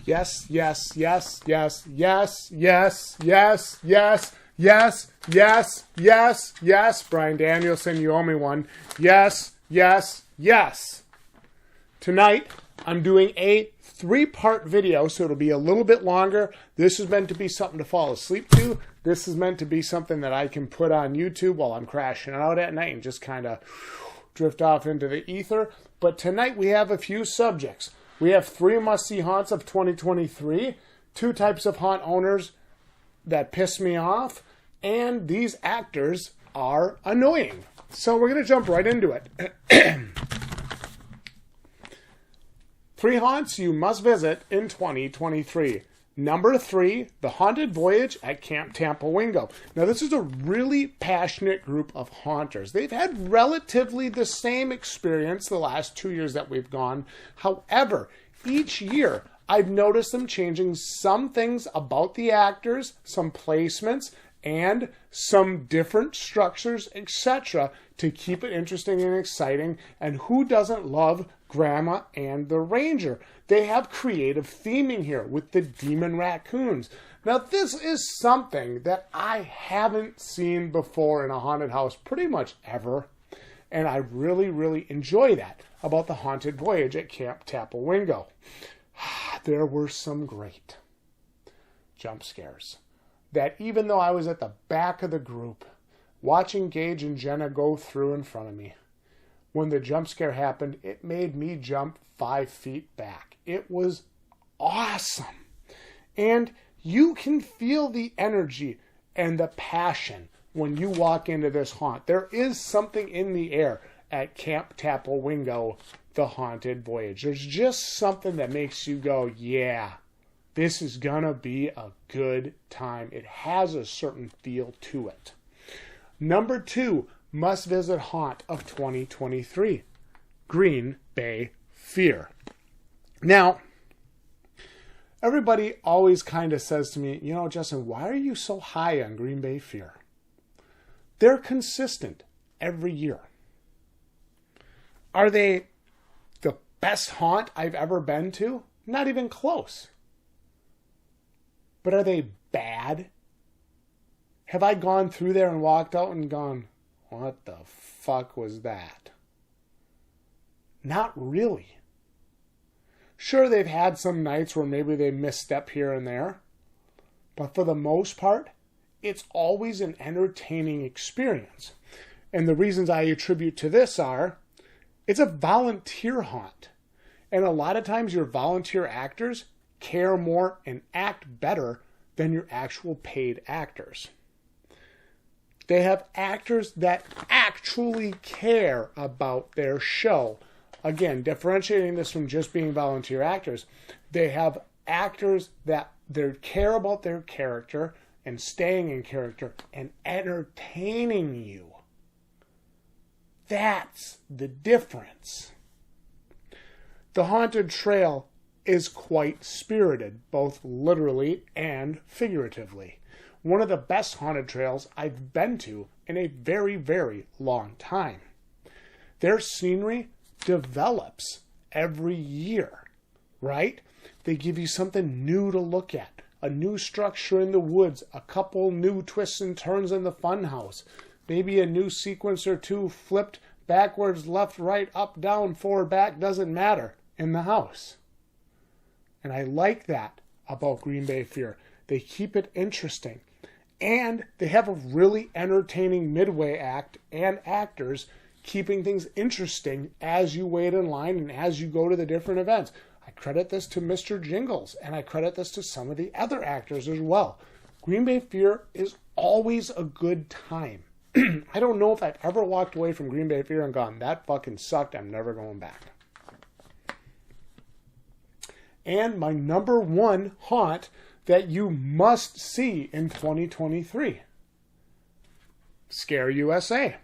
Yes, yes, yes, yes, yes, yes, yes, yes, yes, yes, yes, yes. Brian Danielson, you owe me one. Yes, yes, yes. Tonight, I'm doing a 3-part video, so it'll be a little bit longer. This is meant to be something to fall asleep to. This is meant to be something that I can put on YouTube while I'm crashing out at night and just kind of drift off into the ether. But tonight we have a few subjects. We have 3 must-see haunts of 2023, 2 types of haunt owners that piss me off, and these actors are annoying. So we're going to jump right into it. 3 haunts you must visit in 2023. Number 3, The Haunted Voyage at Camp Tampa-Wingo. Now, this is a really passionate group of haunters. They've had relatively the same experience the last 2 years that we've gone. However, each year, I've noticed them changing some things about the actors, some placements, and some different structures, etc., to keep it interesting and exciting. And who doesn't love Grandma and the Ranger? They have creative theming here with the demon raccoons. Now, this is something that I haven't seen before in a haunted house pretty much ever. And I really, really enjoy that about the Haunted Voyage at Camp Tampa-Wingo. There were some great jump scares that even though I was at the back of the group, watching Gage and Jenna go through in front of me, when the jump scare happened, it made me jump 5 feet back. It was awesome. And you can feel the energy and the passion when you walk into this haunt. There is something in the air at Camp Tampa-Wingo, The Haunted Voyage. There's just something that makes you go, yeah, this is gonna be a good time. It has a certain feel to it. Number 2, must-visit haunt of 2023, Green Bay Fear. Now, everybody always kind of says to me, Justin, why are you so high on Green Bay Fear? They're consistent every year. Are they the best haunt I've ever been to? Not even close. But are they bad? Have I gone through there and walked out and gone, what the fuck was that? Not really. Sure, they've had some nights where maybe they misstep here and there. But for the most part, it's always an entertaining experience. And the reasons I attribute to this are, it's a volunteer haunt. And a lot of times your volunteer actors care more and act better than your actual paid actors. They have actors that actually care about their show. Again, differentiating this from just being volunteer actors, they have actors that they care about their character and staying in character and entertaining you. That's the difference. The Haunted Trail is quite spirited, both literally and figuratively. One of the best haunted trails I've been to in a very, very long time. Their scenery develops every year, right? They give you something new to look at. A new structure in the woods, a couple new twists and turns in the funhouse, maybe a new sequence or 2 flipped backwards, left, right, up, down, forward, back, doesn't matter, in the house. And I like that about Green Bay Fear. They keep it interesting. And they have a really entertaining midway act and actors keeping things interesting as you wait in line and as you go to the different events. I credit this to Mr. Jingles, and I credit this to some of the other actors as well. Green Bay Fear is always a good time. I don't know if I've ever walked away from Green Bay Fear and gone, that fucking sucked, I'm never going back. And my number 1 haunt that you must see in 2023, Scare USA.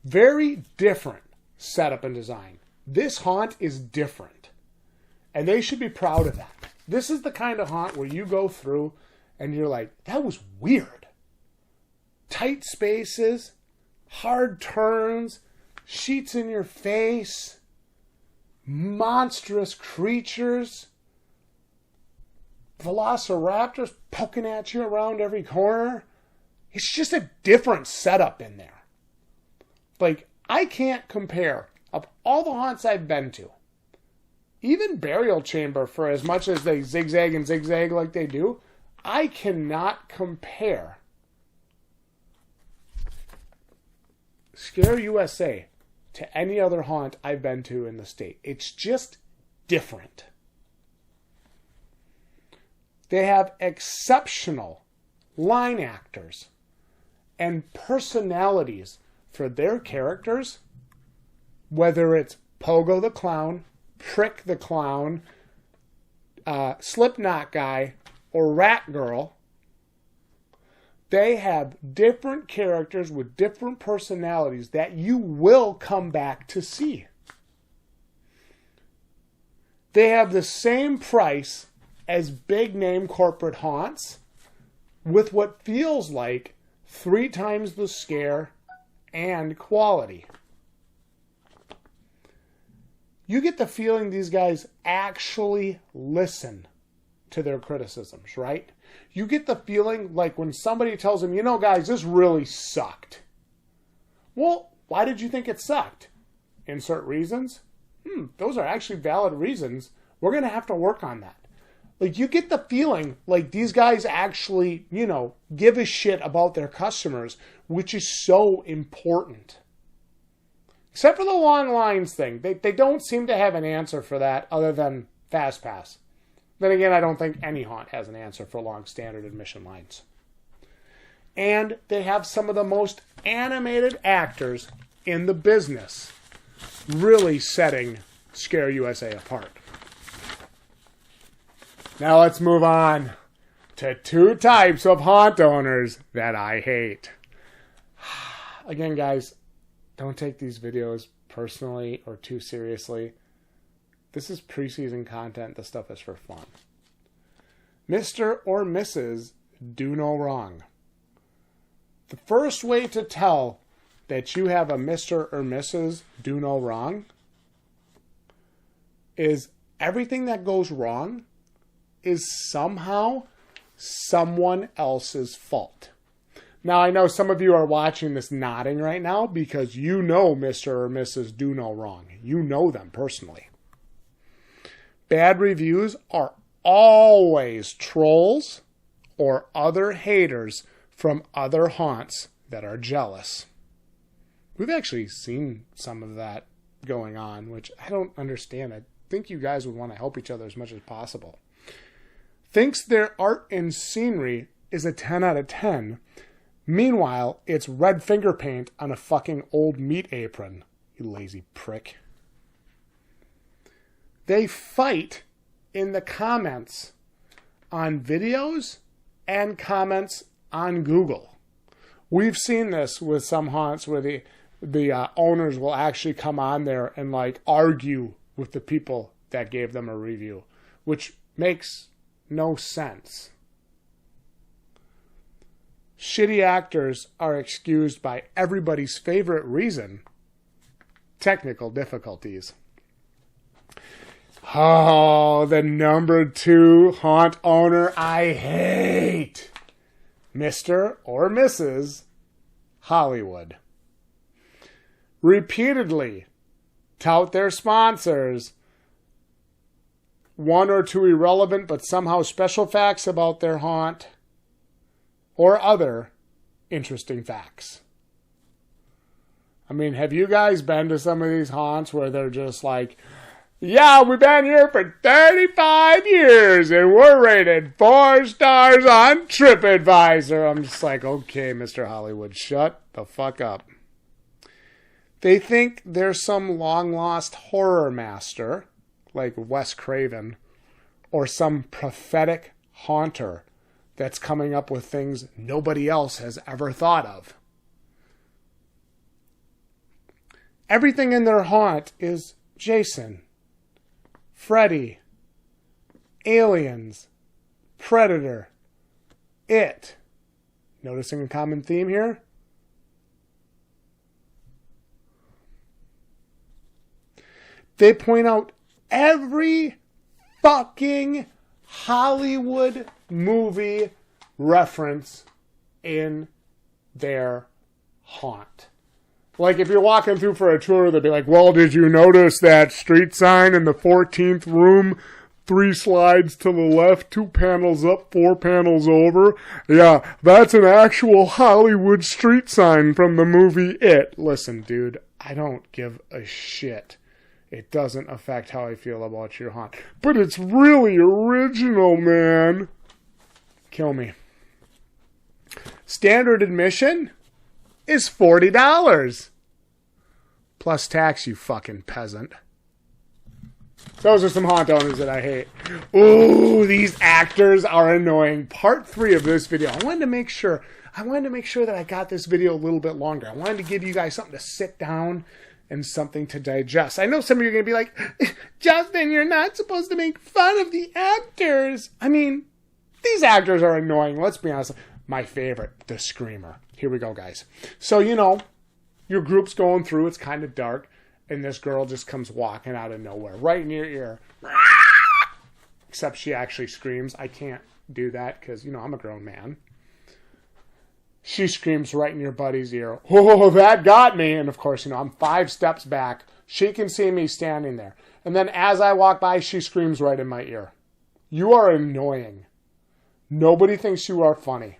Very different setup and design. This haunt is different. And they should be proud of that. This is the kind of haunt where you go through and you're like, that was weird. Tight spaces, hard turns, sheets in your face, monstrous creatures. velociraptors poking at you around every corner. It's just a different setup in there. Like, I can't compare, of all the haunts I've been to, even Burial Chamber, for as much as they zigzag and zigzag like they do, I cannot compare Scare USA to any other haunt I've been to in the state. It's just different. They have exceptional line actors and personalities for their characters, whether it's Pogo the Clown, Prick the Clown, Slipknot Guy, or Rat Girl. They have different characters with different personalities that you will come back to see. They have the same price as big name corporate haunts with what feels like 3 times the scare and quality. You get the feeling these guys actually listen to their criticisms, right? You get the feeling like when somebody tells them, you know, guys, this really sucked. Well, why did you think it sucked? Insert reasons. Those are actually valid reasons. We're going to have to work on that. Like, you get the feeling like these guys actually, you know, give a shit about their customers, which is so important. Except for the long lines thing. They don't seem to have an answer for that other than FastPass. Then again, I don't think any haunt has an answer for long standard admission lines. And they have some of the most animated actors in the business, really setting Scare USA apart. Now let's move on to 2 types of haunt owners that I hate. Again, guys, don't take these videos personally or too seriously. This is preseason content. This stuff is for fun. Mr. or Mrs. Do No Wrong. The first way to tell that you have a Mr. or Mrs. Do No Wrong is everything that goes wrong is somehow someone else's fault. Now, I know some of you are watching this nodding right now because you know Mr. or Mrs. Do No Wrong. You know them personally. Bad reviews are always trolls or other haters from other haunts that are jealous. We've actually seen some of that going on, which I don't understand. I think you guys would want to help each other as much as possible. Thinks their art and scenery is a 10 out of 10. Meanwhile, it's red finger paint on a fucking old meat apron. You lazy prick. They fight in the comments on videos and comments on Google. We've seen this with some haunts where the owners will actually come on there and like argue with the people that gave them a review, which makes no sense. Shitty actors are excused by everybody's favorite reason: technical difficulties. Oh, the number 2 haunt owner I hate. Mr. or Mrs. Hollywood. Repeatedly tout their sponsors 1 or 2 irrelevant but somehow special facts about their haunt or other interesting facts. I mean, have you guys been to some of these haunts where they're just like, yeah, we've been here for 35 years and we're rated 4 stars on TripAdvisor. I'm just like, okay, Mr. Hollywood, shut the fuck up. They think there's some long-lost horror master, like Wes Craven, or some prophetic haunter that's coming up with things nobody else has ever thought of. Everything in their haunt is Jason, Freddy, Aliens, Predator, It. Noticing a common theme here? They point out every fucking Hollywood movie reference in their haunt. Like if you're walking through for a tour, they'll be like, well, did you notice that street sign in the 14th room? 3 slides to the left, 2 panels up, 4 panels over. Yeah, that's an actual Hollywood street sign from the movie It. Listen, dude, I don't give a shit. It doesn't affect how I feel about your haunt. But it's really original, man. Kill me. Standard admission is $40. Plus tax, you fucking peasant. Those are some haunt owners that I hate. Ooh, these actors are annoying. Part 3 of this video. I wanted to make sure that I got this video a little bit longer. I wanted to give you guys something to sit down and something to digest. I know some of you are going to be like, Justin, you're not supposed to make fun of the actors. I mean, these actors are annoying. Let's be honest. My favorite, the Screamer. Here we go, guys. So, you know, your group's going through. It's kind of dark. And this girl just comes walking out of nowhere, right in your ear. Except she actually screams. I can't do that because, you know, I'm a grown man. She screams right in your buddy's ear. Oh, that got me. And, of course, you know, I'm 5 steps back. She can see me standing there. And then as I walk by, she screams right in my ear. You are annoying. Nobody thinks you are funny.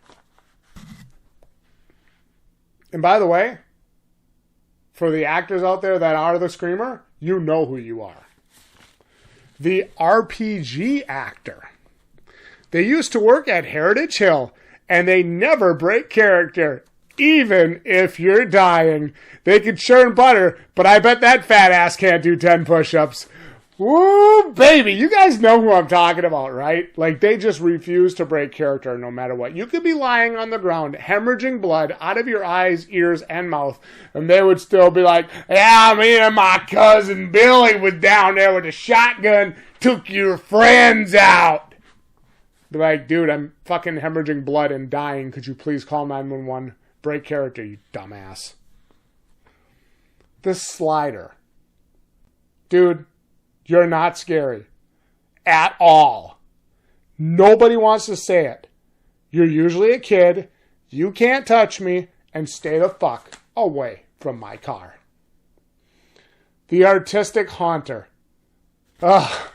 And by the way, for the actors out there that are the Screamer, you know who you are. The RPG actor. They used to work at Heritage Hill, and they never break character, even if you're dying. They can churn butter, but I bet that fat ass can't do 10 push-ups. Woo, baby, you guys know who I'm talking about, right? Like, they just refuse to break character no matter what. You could be lying on the ground, hemorrhaging blood out of your eyes, ears, and mouth, and they would still be like, yeah, me and my cousin Billy was down there with a shotgun, took your friends out. They're like, dude, I'm fucking hemorrhaging blood and dying. Could you please call 911? Break character, you dumbass. The Slider. Dude, you're not scary. At all. Nobody wants to say it. You're usually a kid. You can't touch me. And stay the fuck away from my car. The Artistic Haunter. Ugh.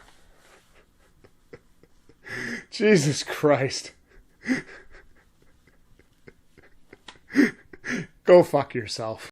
Jesus Christ. Go fuck yourself.